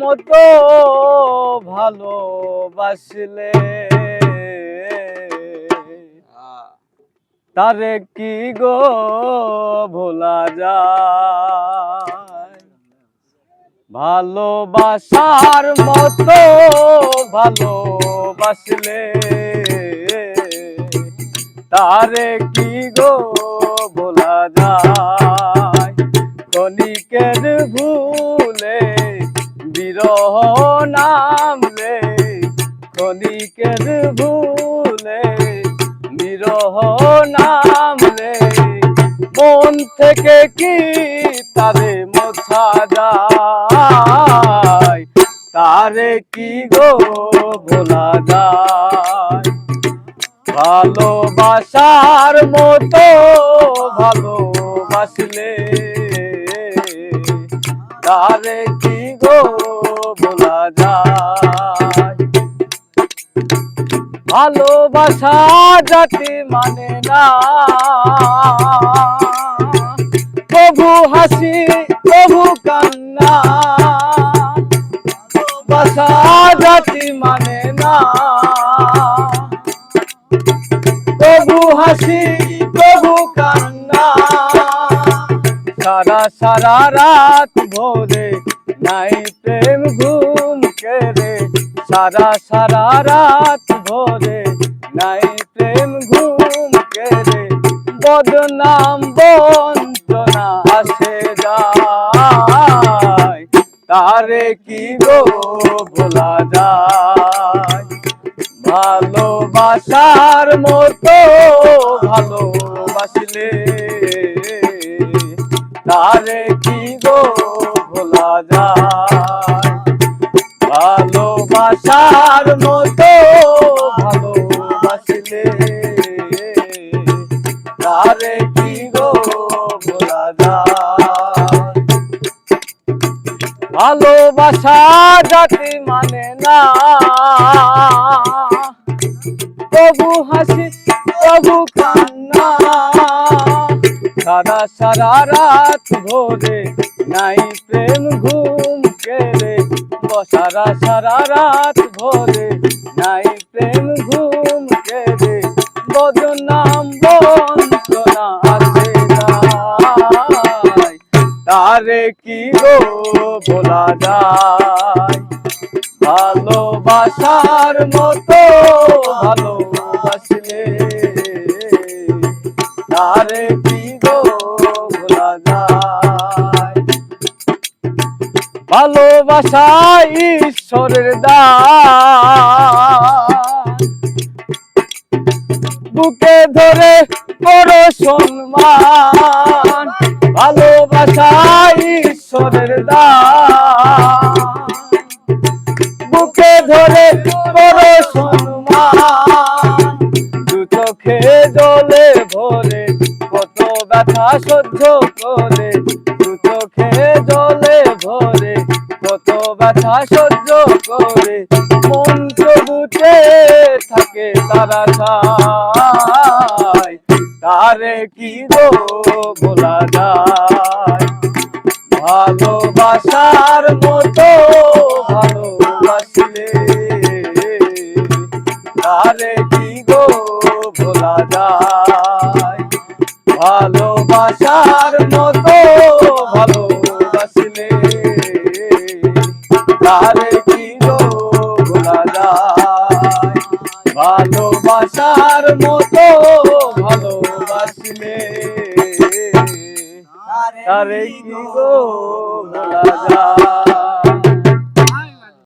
মতো ভালোবাসলে তারে কি গো ভোলা যায়? ভালোবাসার মতো ভালোবাসলে তারে কি গো ভোলা যায়? ক্ষণিকের ভুলে বিরহ নামলে, ক্ষণিকের ভুলে বিরহ নামলে, মন থেকে কি তারে মোছা যায়? তারে কি গো ভোলা যায়? ভালোবাসার মতো ভালোবাসলে তারে কি গো ভোলা যায়? ভালোবাসা জাতি মানে না, প্রভু হাসি প্রভু কান্না। ভালোবাসা জাতি মানে না, প্রভু হাসি প্রভু কান্না। সারা সারা রাত ভোরে নাই প্রেম ঘুম কেড়ে, সারা সারা রাত ভোরে নাই প্রেম ঘুম কেড়ে, বদনাম বঞ্চনা আসে যায়। তারে কি গো ভোলা যায়? ভালোবাসার মতো ভালোবাসলে তারে কি গো ভোলা যায়? ভালোবাসার মতো ভালোবাসলে তারে কি গো ভোলা যায়? ভালোবাসা জাতি মানে না, প্রভু হাসি প্রভু কান্না। সারা সারা রাত ভোরে নাই প্রেম ঘুম কেড়ে, সারা সারা রাত ভোরে নাই প্রেম ঘুম কেড়ে, বদনাম বঞ্চনা আসে যায়। তারে কি গো ভোলা যায়? ভালোবাসার মতো ভালোবাসলে তারে কি গো ভোলা যায়? ভালোবাসা ঈশ্বরের দান, বুকে ধরে বড় সম্মান। ভালোবাসা ঈশ্বরের দান, বুকে ধরে বড় সম্মান। দু চোখে জলে ভরে কত ব্যথা সহ্য করে, দু চোখে জলে ভরে কত ব্যথা সহ্য করে, মন প্রভুতে থাকে তারা যায়। তারে কি গো ভোলা যায়? ভালোবাসার মতো ভালোবাসলে তারে কি গো ভোলা যায়? ভালোবাসার মতো ভালোবাসলে তারে কি গো ভোলা যায়? ভালোবাসার মতো ভালোবাসলে তারে কি গো ভোলা যায়?